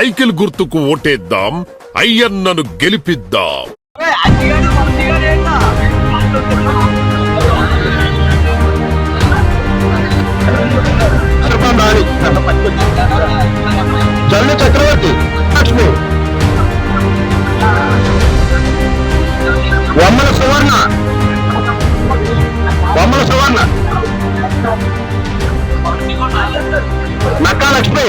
Cycle గుర్తుకు ఓటేద్దాం, అయ్యన్నను గెలిపిద్దాం. Jallu Chakravarthi Lakshmi Vammala Suvarna Nakka Lakshmi.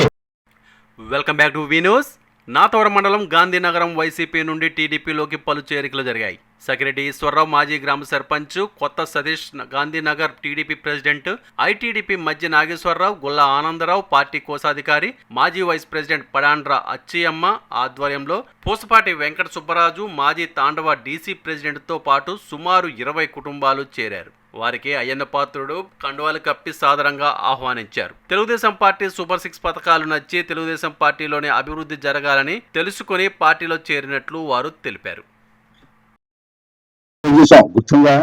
Welcome back to V news. Nathavaram మండలం గాంధీనగరం వైసీపీ నుండి టీడీపీలోకి పలు చేరికలు జరిగాయి. సకిరెడ్డి ఈశ్వరరావు మాజీ గ్రామ సర్పంచ్, కొత్త Satish Gandhinagar TDP president, ITDP మధ్య నాగేశ్వరరావు, గుల్లా ఆనందరావు పార్టీ కోశాధికారి, మాజీ వైస్ ప్రెసిడెంట్ పడాండ్ర అచ్చియమ్మ ఆధ్వర్యంలో పూసపాటి వెంకట సుబ్బరాజు మాజీ తాండవ డీసీ ప్రెసిడెంట్తో పాటు సుమారు 20 కుటుంబాలు చేరారు. వారికి అయ్యన్న పాత్రుడు కండువాలు కప్పి సాదరంగా ఆహ్వానించారు. తెలుగుదేశం పార్టీ సూపర్ 6 పథకాలు నచ్చి తెలుగుదేశం పార్టీలోనే అభివృద్ధి జరగాలని తెలుసుకుని పార్టీలో చేరినట్లు వారు తెలిపారు. గుర్తుందా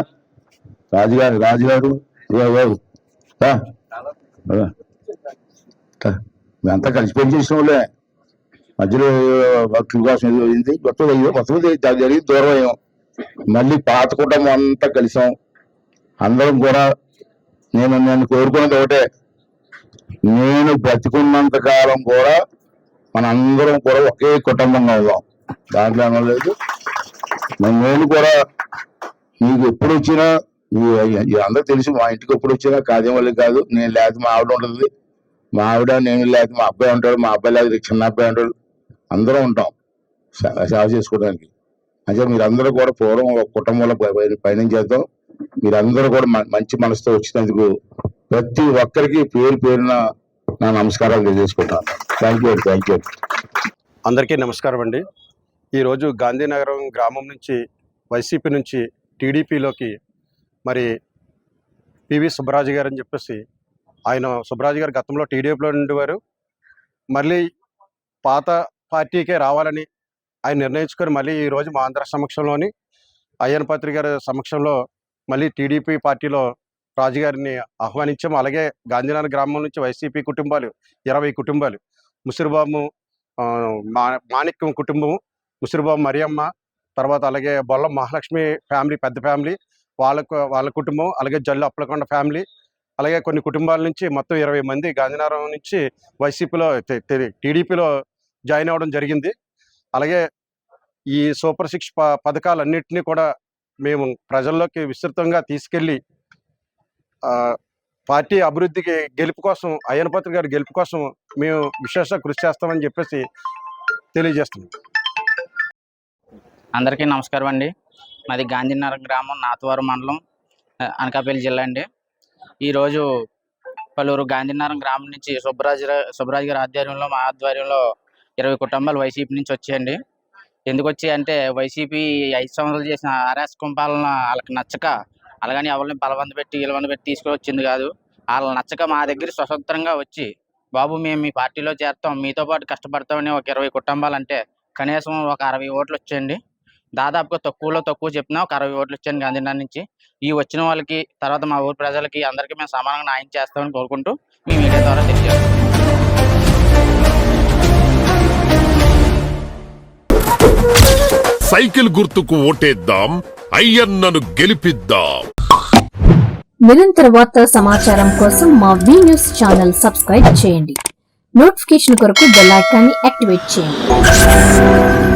రాజుగారు మేమంతా కలిసి పని చేసిన వాళ్ళే. మధ్యలో భక్తుల కోసం ఏదో అయింది, కొత్తది జరిగి దూరం అయ్యాం. మళ్ళీ పాత కుటుంబం అంతా కలిసాం. అందరం కూడా నేను కోరుకున్నది ఒకటే, నేను బ్రతికున్నంత కాలం కూడా మనందరం కూడా ఒకే కుటుంబంగా ఉన్నాం. దాంట్లో అనలేదు. నేను కూడా మీకు ఎప్పుడు వచ్చినా అందరూ తెలిసి మా ఇంటికి ఎప్పుడు వచ్చినా కాదేం వల్ల కాదు. నేను లేకపోతే మా ఆవిడ ఉంటుంది, మా ఆవిడ నేను లేకపోతే మా అబ్బాయి ఉంటాడు, మా అబ్బాయి లేకపోతే చిన్న అబ్బాయి ఉంటాడు. అందరం ఉంటాం సేవ చేసుకోవడానికి. అంటే మీరందరూ కూడా పూర్వం ఒక కుటుంబంలో పయనం చేద్దాం. మీరందరూ కూడా మంచి మనసుతో వచ్చినందుకు ప్రతి ఒక్కరికి పేరు పేరున నా నమస్కారాలు తెలియజేసుకుంటాను. Thank you. అందరికీ నమస్కారం అండి. ఈరోజు గాంధీనగరం గ్రామం నుంచి వైసీపీ నుంచి టీడీపీలోకి మరి పివి సుబ్బరాజు గారు అని చెప్పేసి, ఆయన సుబ్బరాజు గారు గతంలో టీడీపీలో ఉండేవారు. మళ్ళీ పాత పార్టీకే రావాలని ఆయన నిర్ణయించుకొని మళ్ళీ ఈరోజు మా అందరి సమక్షంలోని అయ్యన్న పాత్రి గారి సమక్షంలో మళ్ళీ టీడీపీ పార్టీలో రాజుగారిని ఆహ్వానించాము. అలాగే గాంధీనగర్ గ్రామం నుంచి వైసీపీ కుటుంబాలు 20 కుటుంబాలు, ముసిరిబాబు మాణిక్యం కుటుంబం, ముసిరిబాబు మరియమ్మ, తర్వాత అలాగే బొల్లం మహాలక్ష్మి ఫ్యామిలీ, పెద్ద ఫ్యామిలీ, వాళ్ళ కుటుంబం, అలాగే జల్లు అప్పలకొండ ఫ్యామిలీ, అలాగే కొన్ని కుటుంబాల నుంచి మొత్తం 20 మంది గాంధీనగరం నుంచి వైసీపీలో టీడీపీలో జాయిన్ అవ్వడం జరిగింది. అలాగే ఈ సూపర్ 6 పథకాలన్నింటినీ కూడా మేము ప్రజల్లోకి విస్తృతంగా తీసుకెళ్ళి పార్టీ అభివృద్ధికి గెలుపు కోసం, అయ్యన్న పాత్రి గారి గెలుపు కోసం మేము విశేష కృషి చేస్తామని చెప్పేసి తెలియజేస్తున్నాం. అందరికీ నమస్కారం అండి. మాది గాంధీనగరం గ్రామం, నాతవరం మండలం, అనకాపల్లి జిల్లా అండి. ఈరోజు పలువురు గాంధీనగరం గ్రామం నుంచి సుబ్బరాజు గారి ఆధ్వర్యంలో, మా ఆధ్వర్యంలో 20 కుటుంబాలు వైసీపీ నుంచి వచ్చాయండి. ఎందుకు వచ్చాయి అంటే, వైసీపీ 5 సంవత్సరాలు చేసిన ఆర్ఎస్ పాలన వాళ్ళకి నచ్చక, అలాగని ఎవరిని బలవంత పెట్టి తీసుకొచ్చింది కాదు. వాళ్ళని నచ్చక మా దగ్గర స్వతంత్రంగా వచ్చి, బాబు మేము మీ పార్టీలో చేస్తాం, మీతో పాటు కష్టపడతామని ఒక 20 కుటుంబాలు అంటే కనీసం ఒక 60 ఓట్లు వచ్చాయండి. దాదాపుగా తక్కువలో తక్కువ చెప్పినా ఒక 60 ఓట్లు వచ్చాయండి గాంధీనగర్ నుంచి. ఈ వచ్చిన వాళ్ళకి, తర్వాత మా ఊరి ప్రజలకి అందరికీ మేము సమానంగా న్యాయం చేస్తామని కోరుకుంటూ మీ మీడియా ద్వారా తెలియజేస్తాం. సైకిల్ గుర్తుకు ఓటేద్దాం, అయ్యన్నను గెలిపిద్దాం. నిరంతర వార్తా సమాచారం కోసం మా వి న్యూస్ ఛానల్ సబ్స్క్రైబ్ చేయండి. నోటిఫికేషన్ కొరకు బెల్ ఐకాన్ని యాక్టివేట్ చేయండి.